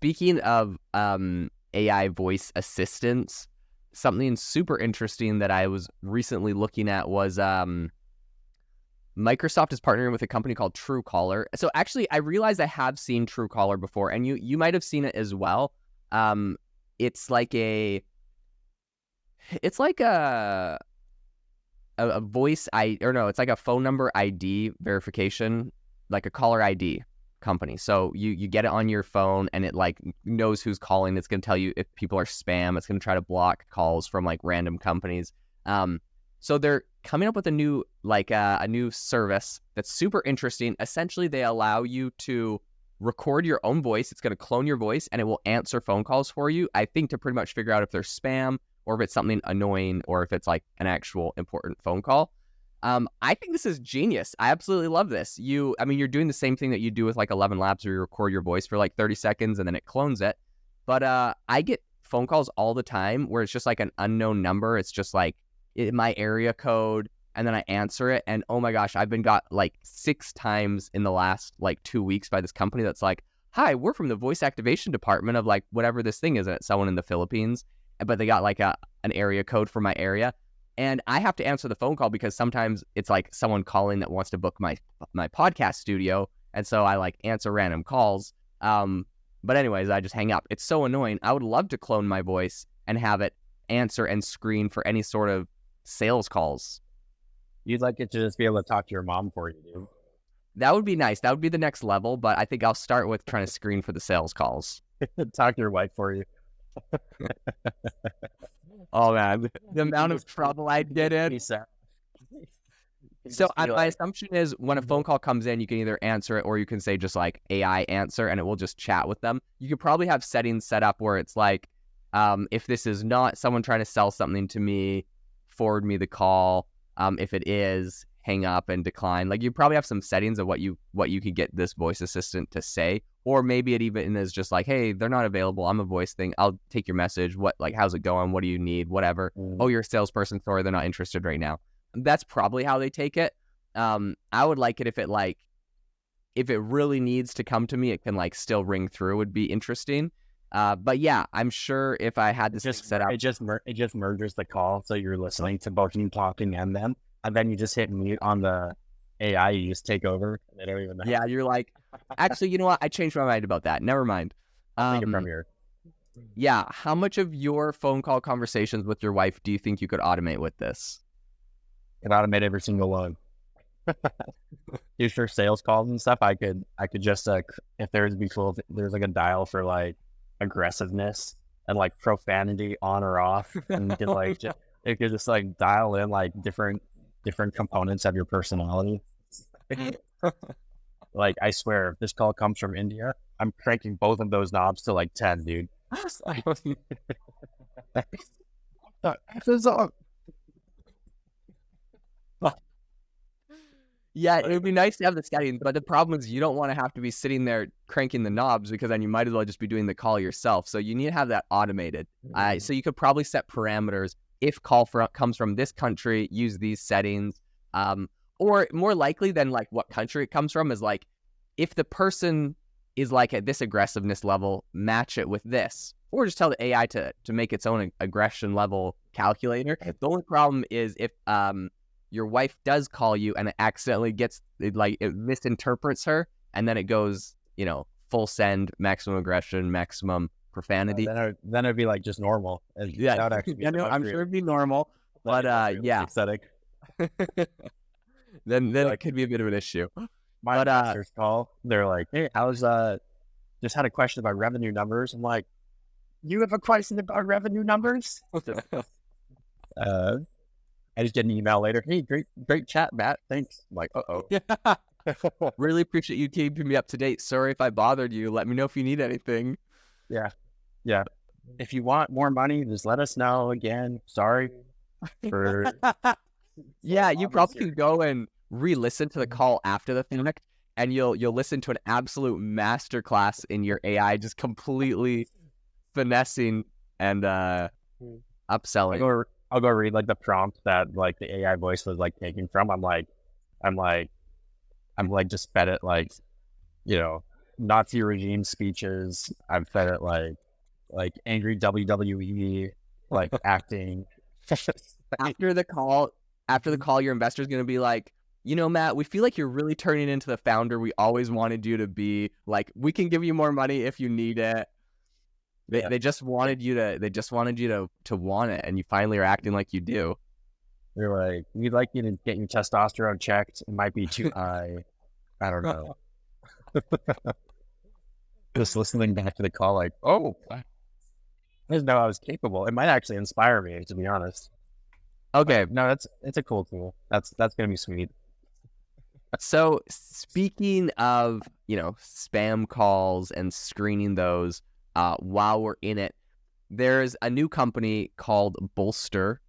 speaking of AI voice assistants, something super interesting that I was recently looking at was Microsoft is partnering with a company called Truecaller. So actually, I realized I have seen Truecaller before, and you might have seen it as well. It's like a voice it's like a phone number ID verification, like a caller ID company. So you get it on your phone, and it like knows who's calling. It's going to tell you if people are spam. It's going to try to block calls from like random companies. So they're coming up with a new service that's super interesting. Essentially, they allow you to record your own voice. It's going to clone your voice, and it will answer phone calls for you, I think, to pretty much figure out if they're spam or if it's something annoying or if it's like an actual important phone call. I think this is genius. I absolutely love this. You're doing the same thing that you do with like 11 Labs, where you record your voice for like 30 seconds and then it clones it. But I get phone calls all the time where it's just like an unknown number. It's just like my area code, and then I answer it, and oh my gosh, I've been got like 6 times in the last like 2 weeks by this company that's like, hi, we're from the voice activation department of like whatever this thing is, and it's someone in the Philippines, but they got like an area code for my area, and I have to answer the phone call because sometimes it's like someone calling that wants to book my podcast studio, and so I like answer random calls. But anyways, I just hang up. It's so annoying. I would love to clone my voice and have it answer and screen for any sort of sales calls. You'd like it to just be able to talk to your mom for you, dude. That would be nice. That would be the next level, but I think I'll start with trying to screen for the sales calls. Talk to your wife for you. Oh man, the amount of trouble I get in. So my assumption is when a phone call comes in, you can either answer it or you can say just like AI answer, and it will just chat with them. You could probably have settings set up where it's like, if this is not someone trying to sell something to me, forward me the call. If it is, hang up and decline. Like you probably have some settings of what you could get this voice assistant to say, or maybe it even is just like, hey, they're not available. I'm a voice thing. I'll take your message. How's it going? What do you need? Whatever. Oh, you're a salesperson. Sorry, they're not interested right now. That's probably how they take it. I would like it if it really needs to come to me, it can like still ring through. Would be interesting. But yeah, I'm sure if I had this set up, it just merges the call, so you're listening to both you talking and them, and then you just hit mute on the AI. You just take over. They don't even know. Yeah, you're like, actually, you know what? I changed my mind about that. Never mind. I'll take it from here. Yeah, how much of your phone call conversations with your wife do you think you could automate with this? Could automate every single one. Future sales calls and stuff. I could just if there's like a dial for like aggressiveness and like profanity on or off, and you can like it could just like dial in like different components of your personality. Like I swear, if this call comes from India, I'm cranking both of those knobs to like 10, dude. Yeah, it would be nice to have the settings, but the problem is you don't want to have to be sitting there cranking the knobs, because then you might as well just be doing the call yourself. So you need to have that automated. So you could probably set parameters. If call comes from this country, use these settings. Or more likely than like what country it comes from is like, if the person is like at this aggressiveness level, match it with this. Or just tell the AI to make its own aggression level calculator. The only problem is if your wife does call you and it accidentally it misinterprets her, and then it goes, full send, maximum aggression, maximum profanity. Then it'd be like just normal. Yeah, that would actually be I'm sure it'd be normal, but yeah. Aesthetic. then like, it could be a bit of an issue. My master's call, they're like, hey, just had a question about revenue numbers. I'm like, you have a question about revenue numbers? I just get an email later. Hey, great chat, Matt. Thanks. I'm like, uh-oh. Yeah. Really appreciate you keeping me up to date. Sorry if I bothered you. Let me know if you need anything. Yeah. Yeah. If you want more money, just let us know again. Sorry for... Yeah, you probably could go and re-listen to the call after the fact, and you'll listen to an absolute masterclass in your AI, just completely finessing and upselling. I'll go read like the prompt that like the AI voice was like taking from. I'm like, just fed it like, Nazi regime speeches. I've said it like angry WWE like acting. After the call, your investor's going to be like, you know, Matt, we feel like you're really turning into the founder we always wanted you to be. Like, we can give you more money if you need it. They just wanted you to want it, and you finally are acting like you do. They're like, we'd like you to get your testosterone checked. It might be too high. I don't know. Just listening back to the call, like, oh, I didn't know I was capable. It might actually inspire me, to be honest. Okay, No, it's a cool tool. That's gonna be sweet. so speaking of, spam calls and screening those, while we're in it, there's a new company called Bolster